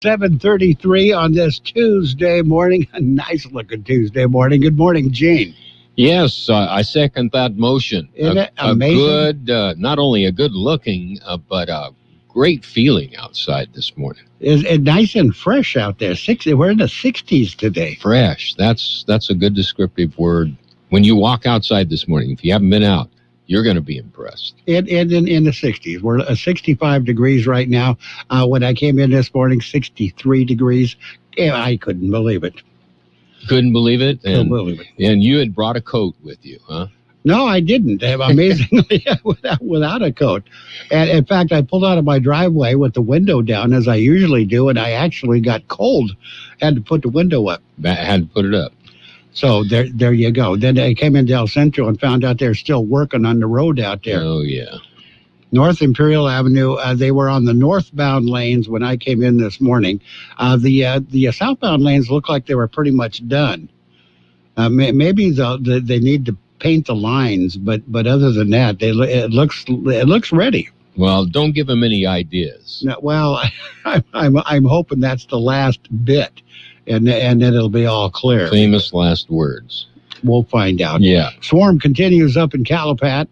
7:33 on this Tuesday morning. A nice-looking Tuesday morning. Good morning, Gene. Yes, I second that motion. Isn't it amazing? A good, not only a good-looking, but a great feeling outside this morning. It's nice and fresh out there. We're in the 60s today. Fresh. That's a good descriptive word. When you walk outside this morning, if you haven't been out, you're going to be impressed. In the 60s. We're 65 degrees right now. When I came in this morning, 63 degrees. Yeah, I couldn't believe it. Couldn't believe it? Couldn't believe it. And you had brought a coat with you, huh? No, I didn't. Amazingly, without a coat. And in fact, I pulled out of my driveway with the window down, as I usually do, and I actually got cold. Had to put the window up. Had to put it up. So there you go. Then I came into El Centro and found out they're still working on the road out there. Oh, yeah. North Imperial Avenue, they were on the northbound lanes when I came in this morning. The southbound lanes look like they were pretty much done. Maybe they need to paint the lines, but other than that, it looks ready. Well, don't give them any ideas. No, well, I'm hoping that's the last bit, and then it'll be all clear. Famous last words. We'll find out. Yeah. Swarm continues up in Calapat.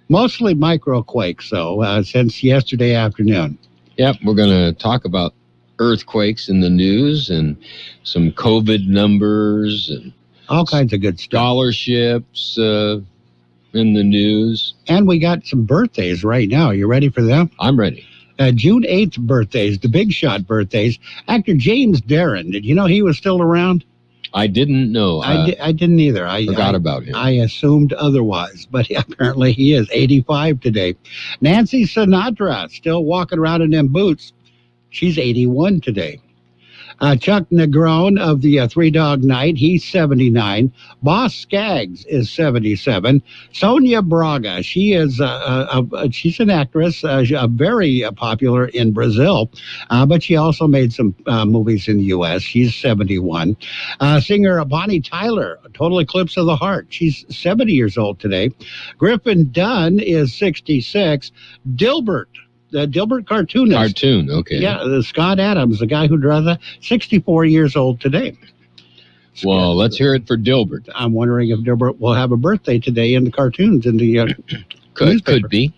Mostly microquakes, though, since yesterday afternoon. Yep, we're going to talk about earthquakes in the news and some COVID numbers and all kinds of good stuff. Scholarships in the news. And we got some birthdays right now. You ready for them? I'm ready. June 8th birthdays, the big shot birthdays. Actor James Darren, did you know he was still around? I didn't know. I didn't either. I forgot about him. I assumed otherwise, but apparently he is 85 today. Nancy Sinatra, still walking around in them boots. She's 81 today. Chuck Negron of the Three Dog Night, he's 79. Boss Skaggs is 77. Sonia Braga, she is she's an actress, very popular in Brazil, but she also made some movies in the U.S. She's 71. Singer Bonnie Tyler, Total Eclipse of the Heart, she's 70 years old today. Griffin Dunn is 66. Dilbert, the Dilbert cartoonist. Cartoon, okay. Yeah, Scott Adams, the guy who draws that, 64 years old today. Well, let's hear it for Dilbert. I'm wondering if Dilbert will have a birthday today in the cartoons in the could be.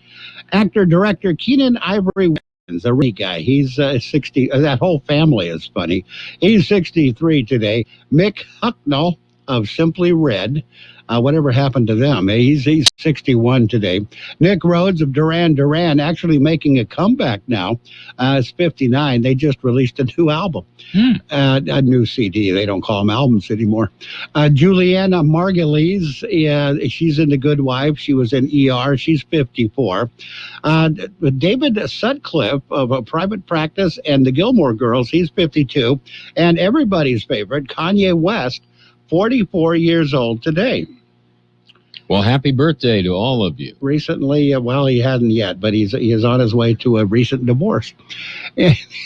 Actor-director Keenan Ivory Wayans, a really guy. He's 60. That whole family is funny. He's 63 today. Mick Hucknall of Simply Red. Whatever happened to them? He's 61 today. Nick Rhodes of Duran Duran, actually making a comeback now. Is 59. They just released a new album, a new CD. They don't call them albums anymore. Juliana Margulies, she's in The Good Wife. She was in ER. She's 54. David Sutcliffe of Private Practice and the Gilmore Girls, he's 52. And everybody's favorite, Kanye West, 44 years old today. Well, happy birthday to all of you. Recently, well, he hadn't yet, but he is on his way to a recent divorce.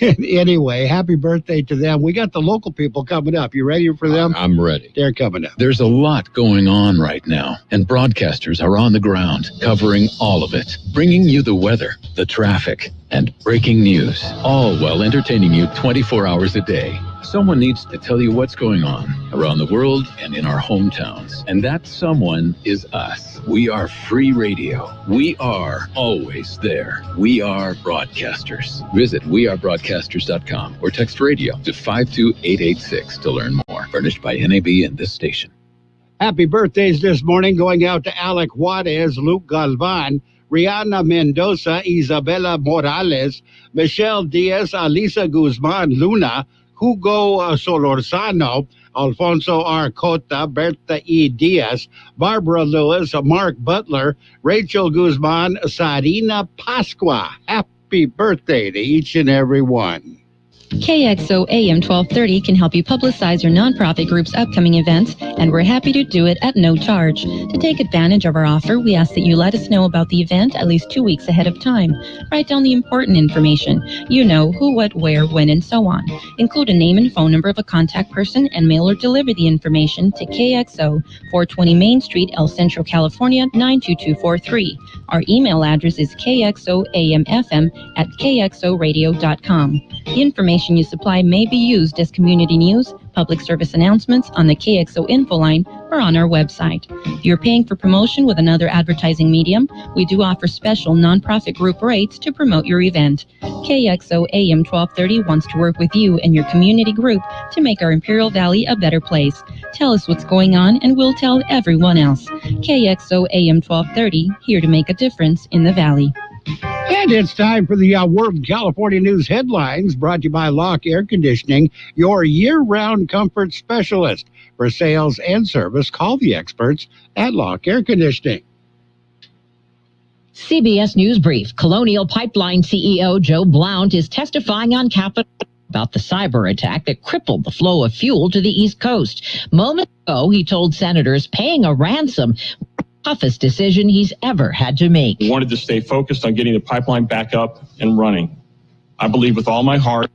Anyway, happy birthday to them. We got the local people coming up. You ready for them? I'm ready. They're coming up. There's a lot going on right now, and broadcasters are on the ground covering all of it, bringing you the weather, the traffic, and breaking news, all while entertaining you 24 hours a day. Someone needs to tell you what's going on around the world and in our hometowns. And that someone is us. We are free radio. We are always there. We are broadcasters. Visit wearebroadcasters.com or text radio to 52886 to learn more. Furnished by NAB and this station. Happy birthdays this morning going out to Alec Juarez, Luke Galvan, Rihanna Mendoza, Isabella Morales, Michelle Diaz, Alisa Guzman Luna, Hugo Solorzano, Alfonso R. Cota, Berta E. Diaz, Barbara Lewis, Mark Butler, Rachel Guzman, Sarina Pasqua. Happy birthday to each and every one. Kxo AM 1230 can help you publicize your nonprofit group's upcoming events, and we're happy to do it at no charge. To take advantage of our offer, we ask that you let us know about the event at least 2 weeks ahead of time. Write down the important information. You know, who, what, where, when, and so on. Include a name and phone number of a contact person and mail or deliver the information to KXO, 420 Main Street, El Centro, California, 92243. Our email address is kxoamfm@kxoradio.com. The information information you supply may be used as community news, public service announcements on the KXO info line, or on our website. If you're paying for promotion with another advertising medium, we do offer special nonprofit group rates to promote your event. KXO AM 1230 wants to work with you and your community group to make our Imperial Valley a better place. Tell us what's going on and we'll tell everyone else. KXO AM 1230, here to make a difference in the Valley. And it's time for the World California News headlines, brought to you by Lock Air Conditioning, your year-round comfort specialist. For sales and service, call the experts at Lock Air Conditioning. CBS News Brief. Colonial Pipeline CEO Joe Blount is testifying on Capitol about the cyber attack that crippled the flow of fuel to the East Coast. Moments ago, he told senators paying a ransom toughest decision he's ever had to make. We wanted to stay focused on getting the pipeline back up and running. I believe with all my heart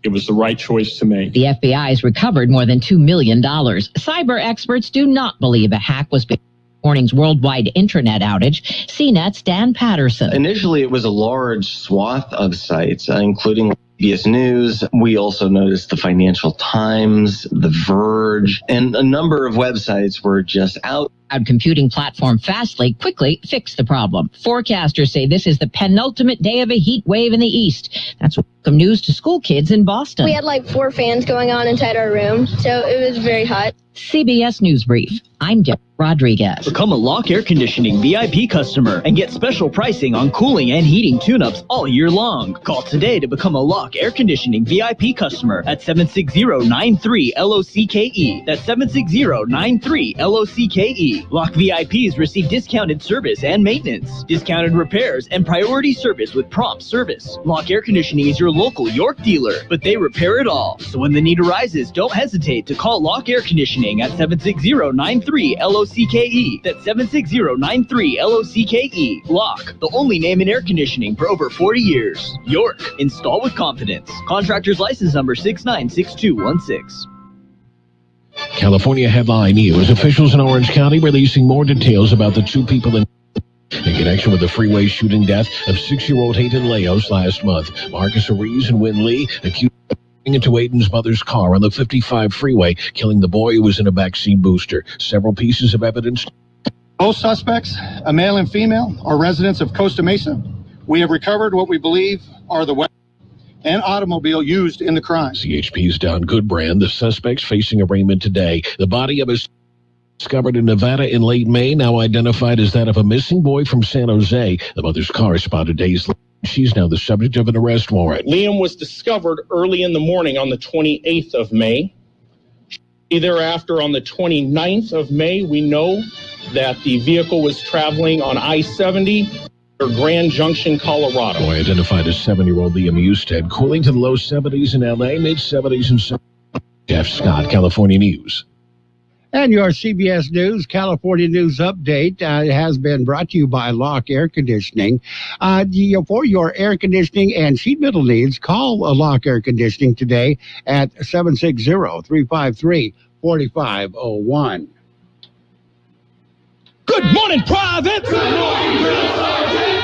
it was the right choice to make. The FBI has recovered more than $2 million. Cyber experts do not believe a hack was behind this morning's worldwide internet outage. CNET's Dan Patterson. Initially, it was a large swath of sites, including CBS News. We also noticed the Financial Times, The Verge, and a number of websites were just out. Cloud computing platform Fastly quickly fixed the problem. Forecasters say this is the penultimate day of a heat wave in the east. That's welcome news to school kids in Boston. We had like 4 fans going on inside our room, so it was very hot. CBS News Brief. I'm Deborah Rodriguez. Become a Lock Air Conditioning VIP customer and get special pricing on cooling and heating tune-ups all year long. Call today to become a Lock Air Conditioning VIP customer at 760-93-LOCKE. That's 760-93-LOCKE. Lock VIPs receive discounted service and maintenance, discounted repairs, and priority service with prompt service. Lock Air Conditioning is your local York dealer, but they repair it all. So when the need arises, don't hesitate to call Lock Air Conditioning at 760-93-LOCKE. That's 760-93-LOCKE. Lock, the only name in air conditioning for over 40 years. York, install with confidence. Contractor's license number 696216. California Headline News. Officials in Orange County releasing more details about the 2 people in connection with the freeway shooting death of 6-year-old Hayden Leos last month. Marcus Ariz and Win Lee accused of getting into Aiden's mother's car on the 55 freeway, killing the boy who was in a backseat booster. Several pieces of evidence. Both suspects, a male and female, are residents of Costa Mesa. We have recovered what we believe are the weapons and automobile used in the crime. CHP's Don Goodbrand, the suspects facing arraignment today. The body of a discovered in Nevada in late May, now identified as that of a missing boy from San Jose. The mother's car spotted days later. She's now the subject of an arrest warrant. Liam was discovered early in the morning on the 28th of May. Thereafter, on the 29th of May, we know that the vehicle was traveling on I-70 Grand Junction, Colorado. Boy identified as 7-year-old Liam Usted, cooling to the low 70s in L.A., mid-70s in San Jeff Scott, California News. And your CBS News California News Update has been brought to you by Lock Air Conditioning. For your air conditioning and sheet metal needs, call Lock Air Conditioning today at 760-353-4501. Good morning, Private! Good morning,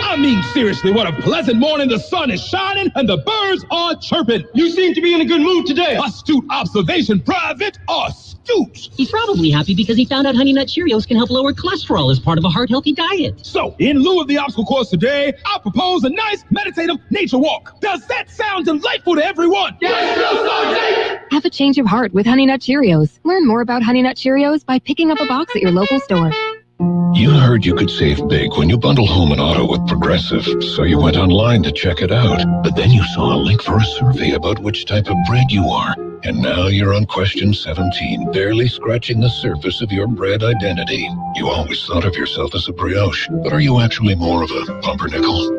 I mean, seriously, what a pleasant morning. The sun is shining and the birds are chirping. You seem to be in a good mood today. Astute observation, Private. Astute. He's probably happy because he found out Honey Nut Cheerios can help lower cholesterol as part of a heart-healthy diet. So, in lieu of the obstacle course today, I propose a nice meditative nature walk. Does that sound delightful to everyone? Yes, Have a change of heart with Honey Nut Cheerios. Learn more about Honey Nut Cheerios by picking up a box at your local store. You heard you could save big when you bundle home and auto with Progressive, so you went online to check it out. But then you saw a link for a survey about which type of bread you are. And now you're on question 17, barely scratching the surface of your bread identity. You always thought of yourself as a brioche, but are you actually more of a pumpernickel?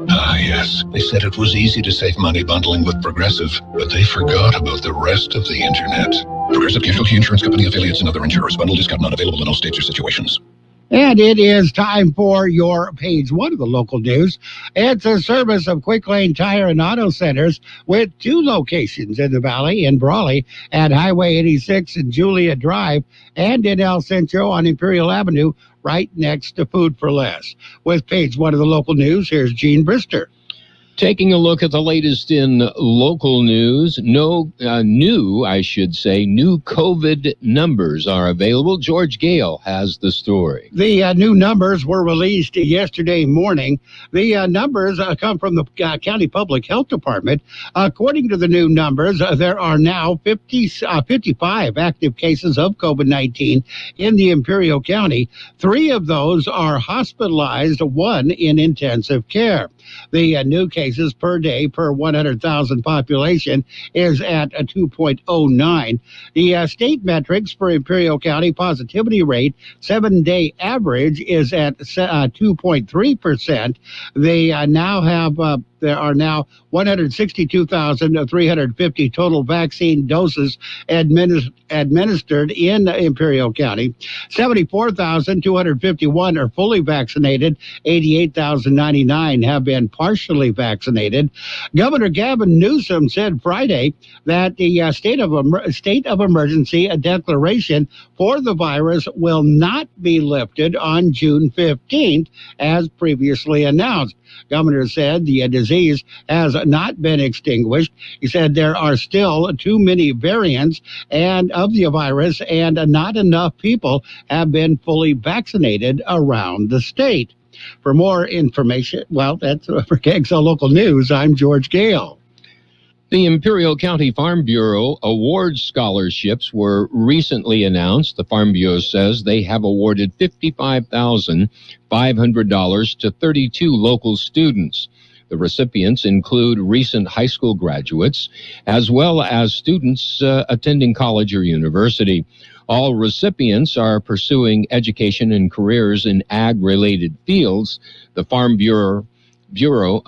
Ah, yes. They said it was easy to save money bundling with Progressive, but they forgot about the rest of the internet. Progressive Casualty Insurance Company, affiliates, and other insurers. Bundle discount not available in all states or situations. And it is time for your page 1 of the local news. It's a service of Quick Lane Tire and Auto Centers with 2 locations in the Valley, in Brawley at Highway 86 and Julia Drive, and in El Centro on Imperial Avenue, right next to Food for Less. With page 1 of the local news, here's Gene Brister. Taking a look at the latest in local news, new COVID numbers are available. George Gale has the story. The new numbers were released yesterday morning. The numbers come from the County Public Health Department. According to the new numbers, there are now 55 active cases of COVID-19 in the Imperial County. 3 of those are hospitalized, 1 in intensive care. The new cases per day per 100,000 population is at 2.09. The state metrics for Imperial County positivity rate 7-day average is at 2.3%. They now have there are now 162,350 total vaccine doses administered in Imperial County. 74,251 are fully vaccinated. 88,099 have been partially vaccinated. Governor Gavin Newsom said Friday that the state of emergency declaration for the virus will not be lifted on June 15th, as previously announced. Governor said the disease has not been extinguished. He said there are still too many variants and of the virus, and not enough people have been fully vaccinated around the state. For more information, that's for Kxo Local News. I'm George Gale. The Imperial County Farm Bureau awards scholarships were recently announced. The Farm Bureau says they have awarded $55,500 to 32 local students. The recipients include recent high school graduates, as well as students attending college or university. All recipients are pursuing education and careers in ag-related fields. The Farm Bureau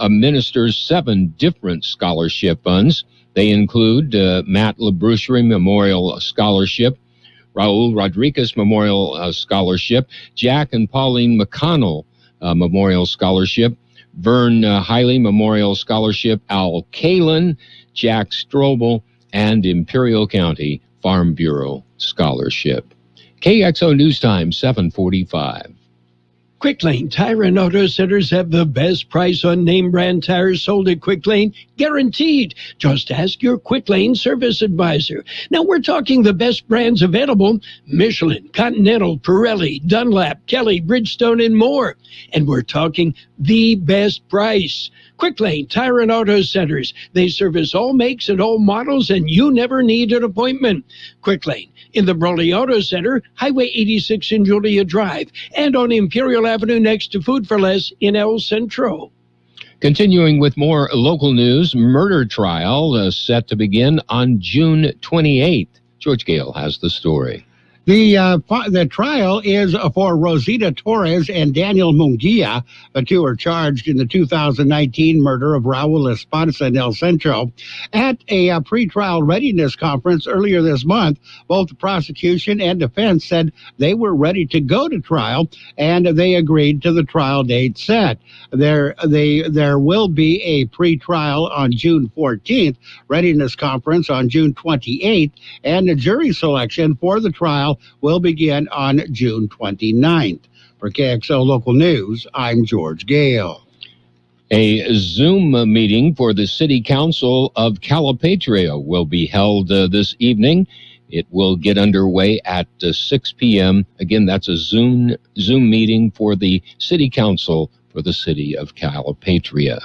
administers 7 different scholarship funds. They include Matt LaBrucherie Memorial Scholarship, Raul Rodriguez Memorial Scholarship, Jack and Pauline McConnell Memorial Scholarship, Vern Hiley Memorial Scholarship, Al Kalin, Jack Strobel, and Imperial County Farm Bureau Scholarship. KXO News Time, 7:45. Quick Lane Tire and Auto Centers have the best price on name brand tires sold at Quick Lane, guaranteed. Just ask your Quick Lane service advisor. Now we're talking the best brands available: Michelin, Continental, Pirelli, Dunlap, Kelly, Bridgestone, and more. And we're talking the best price. Quick Lane Tire and Auto Centers. They service all makes and all models, and you never need an appointment. Quick Lane in the Brawley Auto Center, Highway 86 in Julia Drive, and on Imperial Avenue next to Food for Less in El Centro. Continuing with more local news, murder trial set to begin on June 28th. George Gale has the story. The trial is for Rosita Torres and Daniel Munguia. The 2 are charged in the 2019 murder of Raul Esparza in El Centro. At a pretrial readiness conference earlier this month, both the prosecution and defense said they were ready to go to trial, and they agreed to the trial date set. There will be a pretrial on June 14th, readiness conference on June 28th, and the jury selection for the trial will begin on June 29th. For KXO Local News, I'm George Gale. A Zoom meeting for the City Council of Calipatria will be held this evening. It will get underway at 6 p.m. Again, that's a Zoom meeting for the City Council for the City of Calipatria.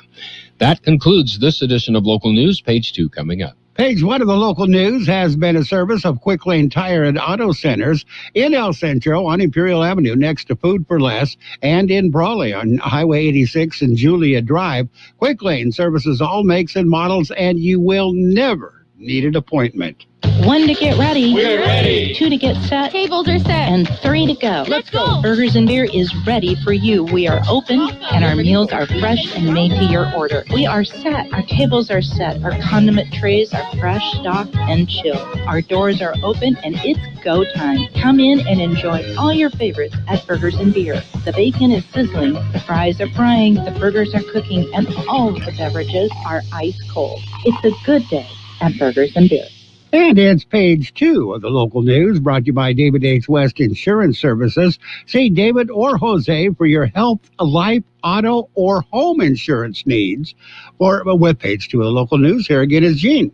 That concludes this edition of Local News. Page 2 coming up. Page 1 of the local news has been a service of Quick Lane Tire and Auto Centers in El Centro on Imperial Avenue next to Food for Less, and in Brawley on Highway 86 and Julia Drive. Quick Lane services all makes and models, and you will never need an appointment. 1 to get ready. We're ready. 2 to get set. Tables are set. And 3 to go. Let's go. Burgers and Beer is ready for you. We are open, and our meals are fresh and made to your order. We are set. Our tables are set. Our condiment trays are fresh, stocked, and chilled. Our doors are open, and it's go time. Come in and enjoy all your favorites at Burgers and Beer. The bacon is sizzling, the fries are frying, the burgers are cooking, and all of the beverages are ice cold. It's a good day at Burgers and Beer. And it's page 2 of the local news, brought to you by David H. West Insurance Services. See David or Jose for your health, life, auto, or home insurance needs. With page 2 of the local news, here again is Gene.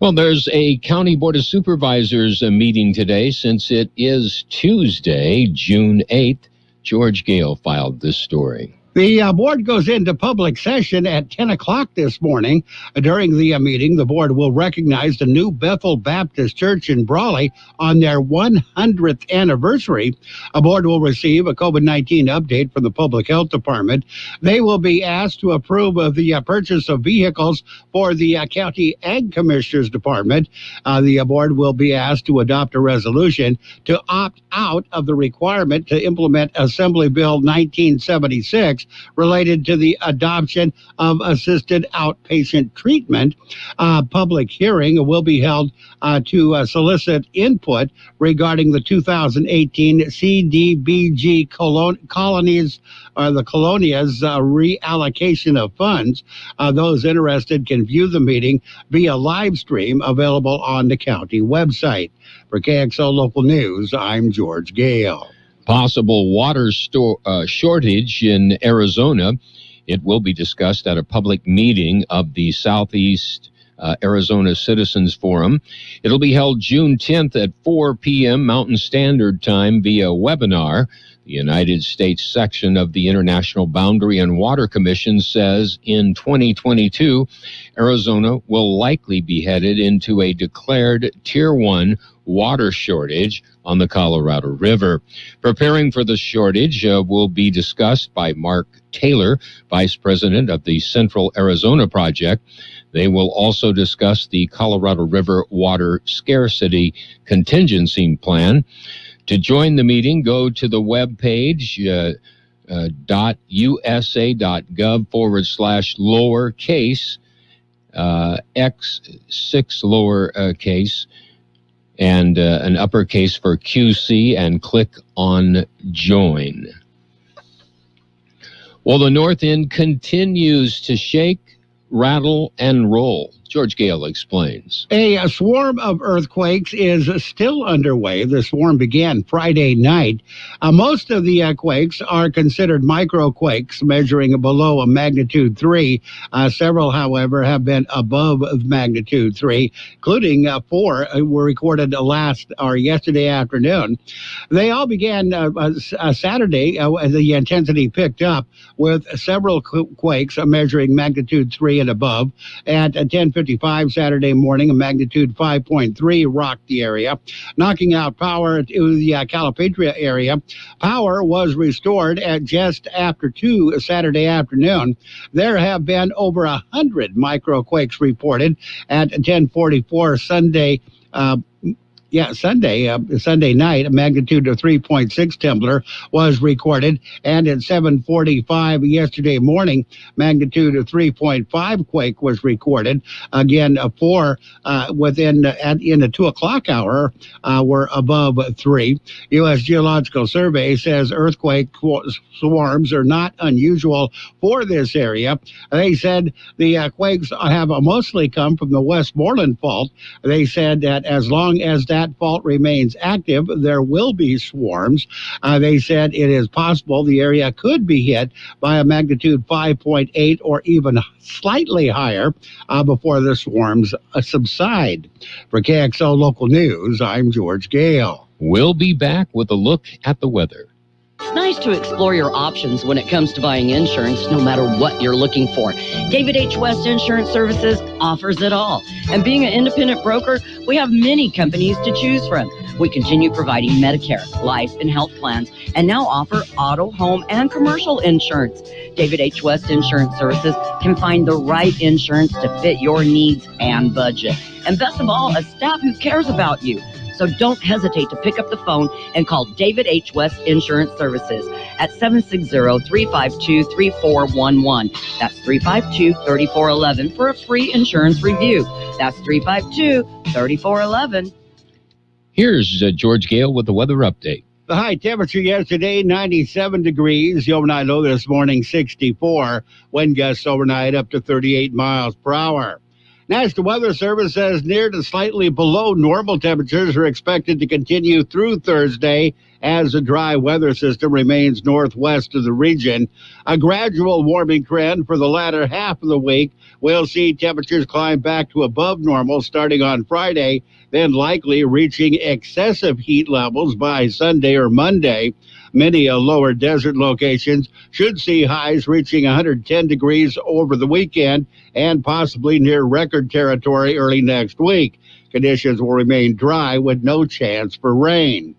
Well, there's a County Board of Supervisors meeting today since it is Tuesday, June 8th. George Gale filed this story. The board goes into public session at 10 o'clock this morning. During the meeting, the board will recognize the New Bethel Baptist Church in Brawley on their 100th anniversary. A board will receive a COVID-19 update from the Public Health Department. They will be asked to approve of the purchase of vehicles for the County Ag Commissioner's Department. The board will be asked to adopt a resolution to opt out of the requirement to implement Assembly Bill 1976 related to the adoption of assisted outpatient treatment. Public hearing will be held to solicit input regarding the 2018 CDBG colonies, the colonias reallocation of funds. Those interested can view the meeting via live stream available on the county website. For KXO Local News, I'm George Gale. Possible water shortage in Arizona. It will be discussed at a public meeting of the Southeast Arizona Citizens Forum. It'll be held June 10th at 4 p.m. Mountain Standard Time via webinar. The United States section of the International Boundary and Water Commission says in 2022, Arizona will likely be headed into a declared Tier 1 water shortage on the Colorado River. Preparing for the shortage will be discussed by Mark Taylor, Vice President of the Central Arizona Project. They will also discuss the Colorado River Water Scarcity Contingency Plan. To join the meeting, go to the webpage .usa.gov/lowercase X6 lowercase and an uppercase for QC, and click on join. Well, the North End continues to shake, rattle, and roll. George Gale explains. A swarm of earthquakes is still underway. The swarm began Friday night. Most of the quakes are considered microquakes, measuring below a magnitude 3. Several, however, have been above magnitude 3, including 4 were recorded yesterday afternoon. They all began Saturday. The intensity picked up with several quakes measuring magnitude 3 and above. At 10:55 Saturday morning, a magnitude 5.3 rocked the area, knocking out power to the Calipatria area. Power was restored at just after 2 Saturday afternoon. There have been over 100 microquakes reported at 10:44 Sunday. Sunday night, a magnitude of 3.6 Templar was recorded, and at 7:45 yesterday morning, magnitude of 3.5 quake was recorded. Again, 4 in the 2 o'clock hour were above 3. U.S. Geological Survey says earthquake swarms are not unusual for this area. They said the quakes have mostly come from the Westmoreland Fault. They said that as long as that fault remains active, there will be swarms. They said it is possible the area could be hit by a magnitude 5.8 or even slightly higher before the swarms subside. For KXO Local News, I'm George Gale. We'll be back with a look at the weather. It's nice to explore your options when it comes to buying insurance, no matter what you're looking for. David H. West Insurance Services offers it all. And being an independent broker, we have many companies to choose from. We continue providing Medicare, life, and health plans, and now offer auto, home, and commercial insurance. David H. West Insurance Services can find the right insurance to fit your needs and budget. And best of all, a staff who cares about you. So don't hesitate to pick up the phone and call David H. West Insurance Services at 760-352-3411. That's 352-3411 for a free insurance review. That's 352-3411. Here's George Gale with the weather update. The high temperature yesterday, 97 degrees. The overnight low this morning, 64. Wind gusts overnight up to 38 miles per hour. National Weather Service says near to slightly below normal temperatures are expected to continue through Thursday as a dry weather system remains northwest of the region. A gradual warming trend for the latter half of the week. We'll see temperatures climb back to above normal starting on Friday, then likely reaching excessive heat levels by Sunday or Monday. Many lower desert locations should see highs reaching 110 degrees over the weekend and possibly near record territory early next week. Conditions will remain dry with no chance for rain.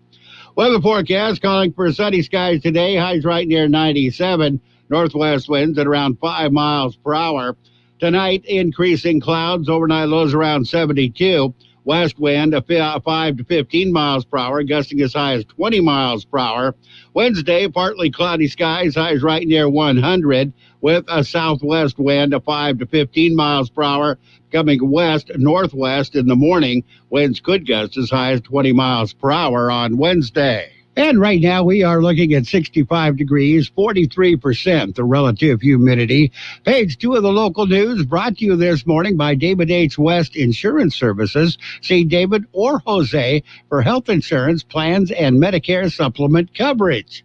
Weather forecast calling for sunny skies today. Highs right near 97. Northwest winds at around 5 miles per hour. Tonight, increasing clouds. Overnight lows around 72. West wind 5 to 15 miles per hour, gusting as high as 20 miles per hour. Wednesday, partly cloudy skies. Highs right near 100 with a southwest wind of 5 to 15 miles per hour. Coming west-northwest in the morning, winds could gust as high as 20 miles per hour on Wednesday. And right now we are looking at 65 degrees, 43% the relative humidity. Page 2 of the local news brought to you this morning by David H. West Insurance Services. See David or Jose for health insurance plans and Medicare supplement coverage.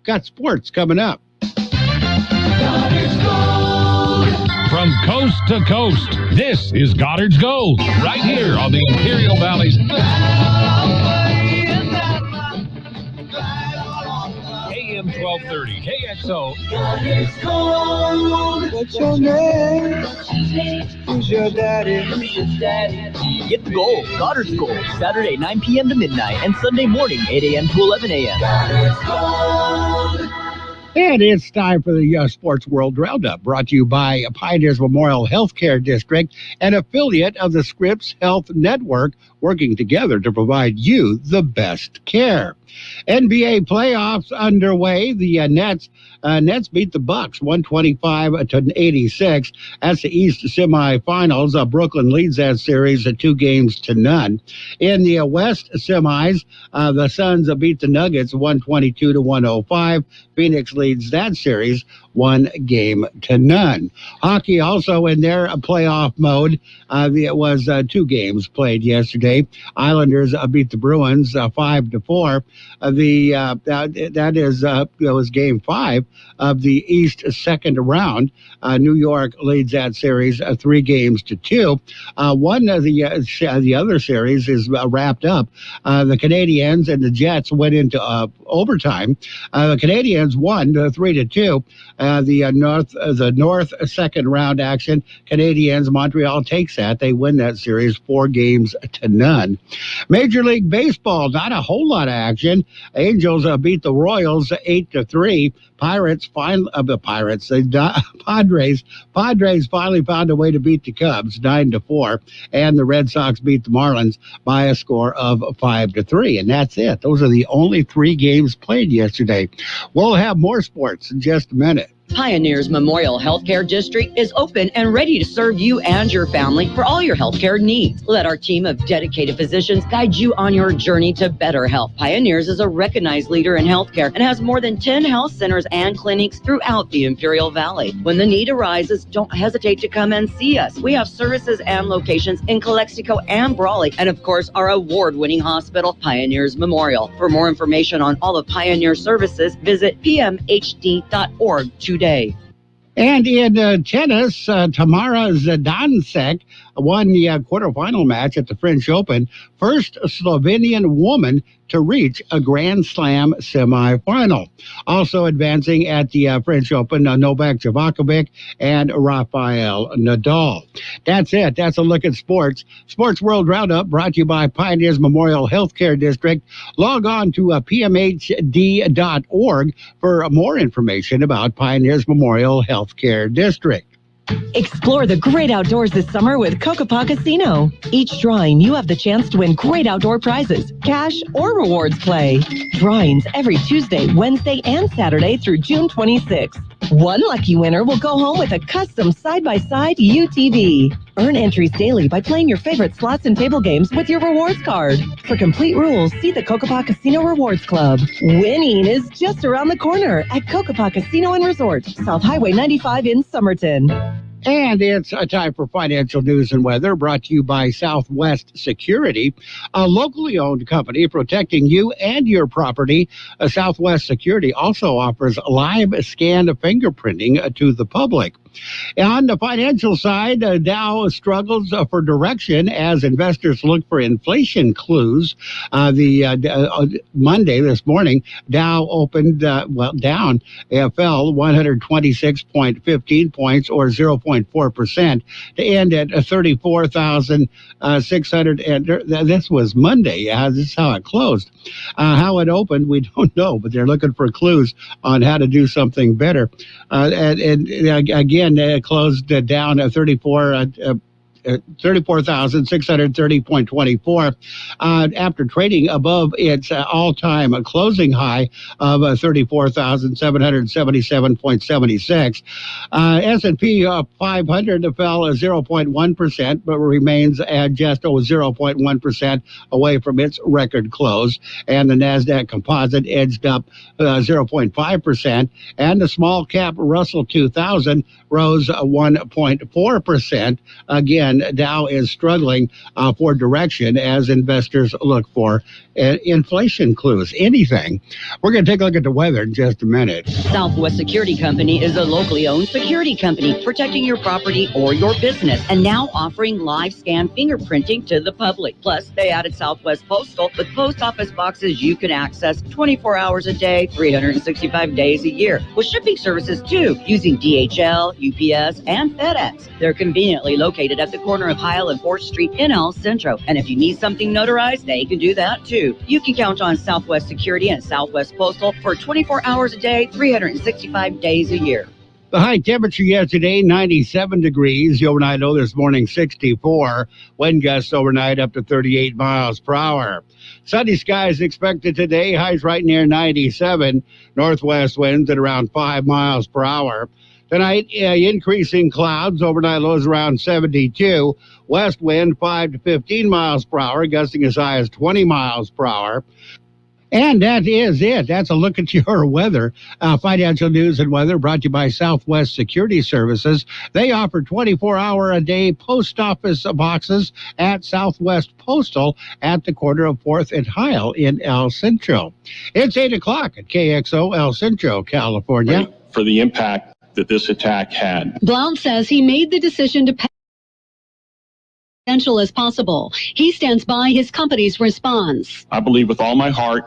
Got sports coming up. From coast to coast, this is Goddard's Gold, right here on the Imperial Valley's AM 1230 KXO. Goddard's Gold. What's your name? Who's your daddy? Get the gold, Goddard's Gold, Saturday 9 p.m. to midnight and Sunday morning 8 a.m. to 11 a.m. Goddard's Gold. And it's time for the Sports World Roundup, brought to you by Pioneers Memorial Healthcare District, an affiliate of the Scripps Health Network, working together to provide you the best care. NBA playoffs underway. The Nets beat the Bucks 125-86. That's the East semifinals. Brooklyn leads that series at 2-0. In the West semis, the Suns beat the Nuggets 122-105. Phoenix leads that series 1-0. Hockey also in their playoff mode. It was 2 games played yesterday. Islanders beat the Bruins 5-4. That was Game 5 of the East second round. New York leads that series 3-2. One of the other series is wrapped up. The Canadiens and the Jets went into overtime. The Canadiens won 3-2. The North second round action. Canadiens, Montreal takes that. They win that series 4-0. Major League Baseball, not a whole lot of action. Angels beat the Royals 8-3. Padres finally found a way to beat the Cubs 9-4, and the Red Sox beat the Marlins by a score of 5-3, and that's it. Those are the only 3 games played yesterday. We'll have more sports in just a minute. Pioneers Memorial Healthcare District is open and ready to serve you and your family for all your healthcare needs. Let our team of dedicated physicians guide you on your journey to better health. Pioneers is a recognized leader in healthcare and has more than 10 health centers and clinics throughout the Imperial Valley. When the need arises, don't hesitate to come and see us. We have services and locations in Calexico and Brawley, and of course, our award-winning hospital, Pioneers Memorial. For more information on all of Pioneer services, visit pmhd.org today. And in tennis, Tamara Zidansek won the quarterfinal match at the French Open, first Slovenian woman to reach a Grand Slam semifinal. Also advancing at the French Open, Novak Djokovic and Rafael Nadal. That's it. That's a look at sports. Sports World Roundup brought to you by Pioneers Memorial Healthcare District. Log on to pmhd.org for more information about Pioneers Memorial Healthcare District. Explore the great outdoors this summer with Kokopah Casino. Each drawing, you have the chance to win great outdoor prizes, cash, or rewards play. Drawings every Tuesday, Wednesday, and Saturday through June 26th. One lucky winner will go home with a custom side-by-side UTV. Earn entries daily by playing your favorite slots and table games with your rewards card. For complete rules, see the Kokopah Casino Rewards Club. Winning is just around the corner at Kokopah Casino and Resort, South Highway 95 in Somerton. And it's a time for financial news and weather, brought to you by Southwest Security, a locally owned company protecting you and your property. Southwest Security also offers live scan fingerprinting to the public. On the financial side, Dow struggles for direction as investors look for inflation clues. Monday, this morning, Dow opened, down. It fell 126.15 points or 0.4% to end at 34,600. And this was Monday. This is how it closed. How it opened, we don't know, but they're looking for clues on how to do something better. Again, it closed down at 34,630.24 after trading above its all-time closing high of 34,777.76. S&P 500 fell 0.1%, but remains at just 0.1% away from its record close. And the NASDAQ Composite edged up 0.5%, and the small cap Russell 2000 rose 1.4%. Again, Dow is struggling for direction as investors look for inflation clues, anything. We're going to take a look at the weather in just a minute. Southwest Security Company is a locally owned security company protecting your property or your business, and now offering live scan fingerprinting to the public. Plus, they added Southwest Postal with post office boxes you can access 24 hours a day, 365 days a year, with shipping services too, using DHL, UPS, and FedEx. They're conveniently located at the corner of Heil and 4th Street in El Centro. And if you need something notarized, they can do that too. You can count on Southwest Security and Southwest Postal for 24 hours a day, 365 days a year. The high temperature yesterday, 97 degrees. The overnight low this morning, 64. Wind gusts overnight up to 38 miles per hour. Sunny skies expected today. Highs right near 97. Northwest winds at around 5 miles per hour. Tonight, increasing clouds. Overnight lows around 72. West wind 5 to 15 miles per hour, gusting as high as 20 miles per hour. And that is it. That's a look at your weather. Financial news and weather brought to you by Southwest Security Services. They offer 24-hour-a-day post office boxes at Southwest Postal at the corner of 4th and Heil in El Centro. It's 8 o'clock at KXO El Centro, California. For the impact that this attack had. Blount says he made the decision to pay as possible. He stands by his company's response. I believe with all my heart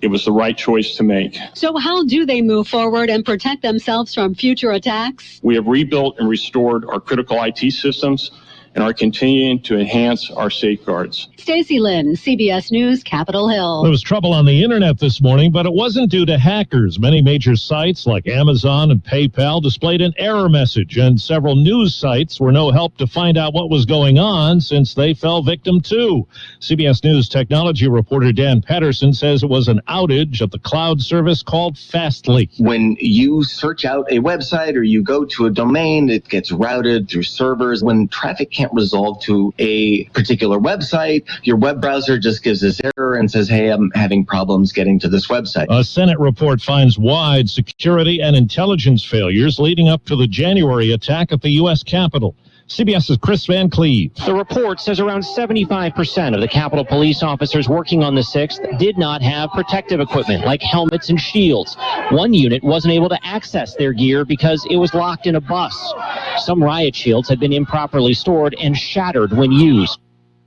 it was the right choice to make. So how do they move forward and protect themselves from future attacks? We have rebuilt and restored our critical IT systems and are continuing to enhance our safeguards. Stacey Lynn, CBS News, Capitol Hill. There was trouble on the internet this morning, but it wasn't due to hackers. Many major sites like Amazon and PayPal displayed an error message, and several news sites were no help to find out what was going on since they fell victim too. CBS News technology reporter Dan Patterson says it was an outage of the cloud service called Fastly. When you search out a website or you go to a domain, it gets routed through servers. When traffic can't resolve to a particular website, your web browser just gives this error and says, hey, I'm having problems getting to this website. A Senate report finds wide security and intelligence failures leading up to the January attack at the U.S. Capitol. CBS's Chris Van Cleve. The report says around 75% of the Capitol police officers working on the 6th did not have protective equipment like helmets and shields. One unit wasn't able to access their gear because it was locked in a bus. Some riot shields had been improperly stored and shattered when used.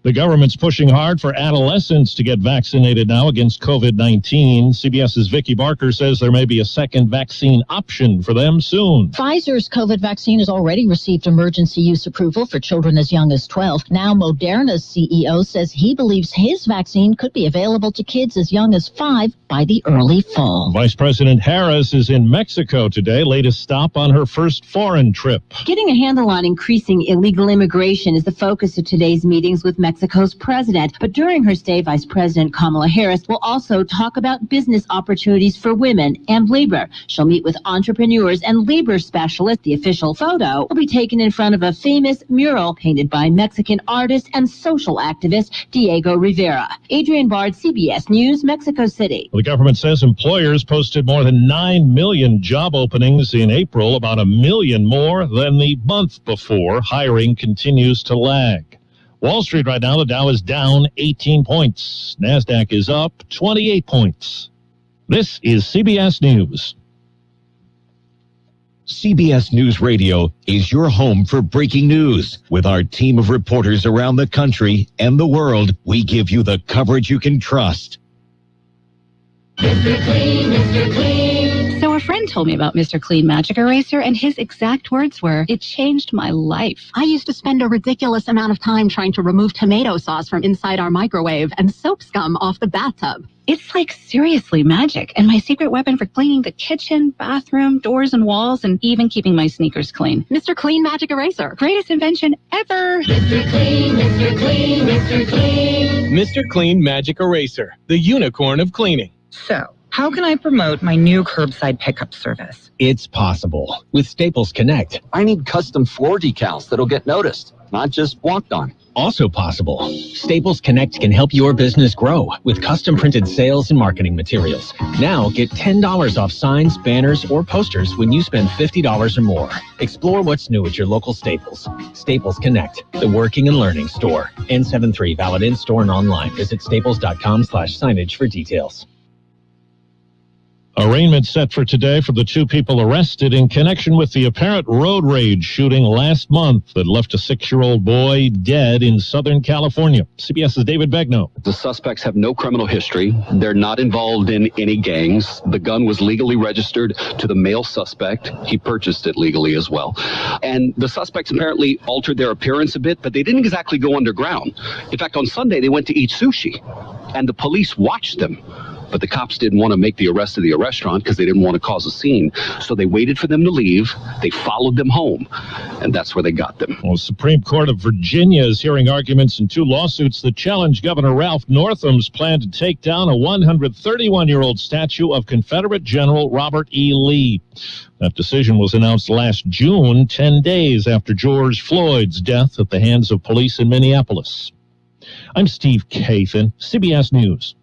The government's pushing hard for adolescents to get vaccinated now against COVID-19. CBS's Vicki Barker says there may be a second vaccine option for them soon. Pfizer's COVID vaccine has already received emergency use approval for children as young as 12. Now Moderna's CEO says he believes his vaccine could be available to kids as young as 5 by the early fall. Vice President Harris is in Mexico today, latest stop on her first foreign trip. Getting a handle on increasing illegal immigration is the focus of today's meetings with Mexico Mexico's president. But during her stay, Vice President Kamala Harris will also talk about business opportunities for women and labor. She'll meet with entrepreneurs and labor specialists. The official photo will be taken in front of a famous mural painted by Mexican artist and social activist Diego Rivera. Adrian Bard, CBS News, Mexico City. The government says employers posted more than 9 million job openings in April, about 1 million more than the month before. Hiring continues to lag. Wall Street right now, the Dow is down 18 points. NASDAQ is up 28 points. This is CBS News. CBS News Radio is your home for breaking news. With our team of reporters around the country and the world, we give you the coverage you can trust. Mr. Clean, Mr. Clean. So a friend told me about Mr. Clean Magic Eraser, and his exact words were, "It changed my life." I used to spend a ridiculous amount of time trying to remove tomato sauce from inside our microwave and soap scum off the bathtub. It's like seriously magic, and my secret weapon for cleaning the kitchen, bathroom, doors and walls, and even keeping my sneakers clean. Mr. Clean Magic Eraser. Greatest invention ever. Mr. Clean, Mr. Clean, Mr. Clean. Mr. Clean Magic Eraser, the unicorn of cleaning. So, how can I promote my new curbside pickup service? It's possible with Staples Connect. I need custom floor decals that'll get noticed, not just walked on. Also possible. Staples Connect can help your business grow with custom printed sales and marketing materials. Now get $10 off signs, banners, or posters when you spend $50 or more. Explore what's new at your local Staples. Staples Connect, the working and learning store. N73 valid in-store and online. Visit staples.com/signage for details. Arraignment set for today for the 2 people arrested in connection with the apparent road rage shooting last month that left a 6-year-old boy dead in Southern California. CBS's David Begnaud. The suspects have no criminal history. They're not involved in any gangs. The gun was legally registered to the male suspect. He purchased it legally as well. And the suspects apparently altered their appearance a bit, but they didn't exactly go underground. In fact, on Sunday, they went to eat sushi, and the police watched them. But the cops didn't want to make the arrest of the restaurant because they didn't want to cause a scene. So they waited for them to leave. They followed them home. And that's where they got them. Well, the Supreme Court of Virginia is hearing arguments in 2 lawsuits that challenge Governor Ralph Northam's plan to take down a 131-year-old statue of Confederate General Robert E. Lee. That decision was announced last June, 10 days after George Floyd's death at the hands of police in Minneapolis. I'm Steve Kathan, CBS News.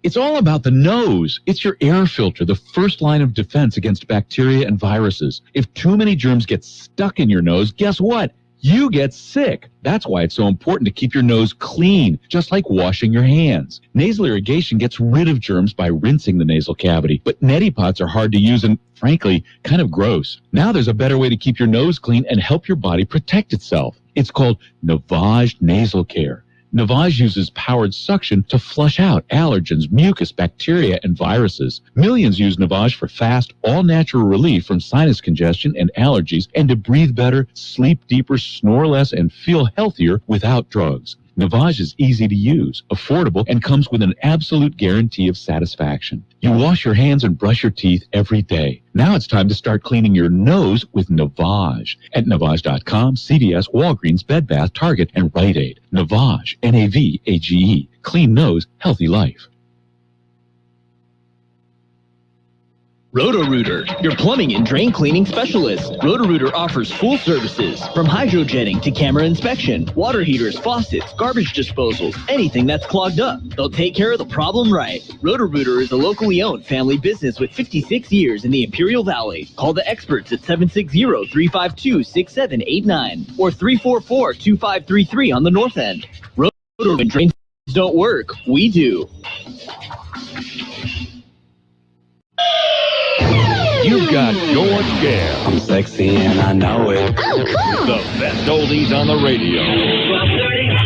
It's all about the nose. It's your air filter, the first line of defense against bacteria and viruses. If too many germs get stuck in your nose, guess what? You get sick. That's why it's so important to keep your nose clean, just like washing your hands. Nasal irrigation gets rid of germs by rinsing the nasal cavity, but neti pots are hard to use and, frankly, kind of gross. Now there's a better way to keep your nose clean and help your body protect itself. It's called Navage Nasal Care. Navage uses powered suction to flush out allergens, mucus, bacteria, and viruses. Millions use Navage for fast, all-natural relief from sinus congestion and allergies, and to breathe better, sleep deeper, snore less, and feel healthier without drugs. Navage is easy to use, affordable, and comes with an absolute guarantee of satisfaction. You wash your hands and brush your teeth every day. Now it's time to start cleaning your nose with Navage. At Navage.com, CVS, Walgreens, Bed Bath, Target, and Rite Aid. Navage, Navage. Clean nose, healthy life. Roto-Rooter, your plumbing and drain cleaning specialist. Roto-Rooter offers full services, from hydrojetting to camera inspection, water heaters, faucets, garbage disposals, anything that's clogged up. They'll take care of the problem right. Roto-Rooter is a locally owned family business with 56 years in the Imperial Valley. Call the experts at 760-352-6789 or 344-2533 on the north end. Roto-Rooter, when drains don't work, we do. You've got George Gale. I'm sexy and I know it. The best oldies on the radio. 12:30.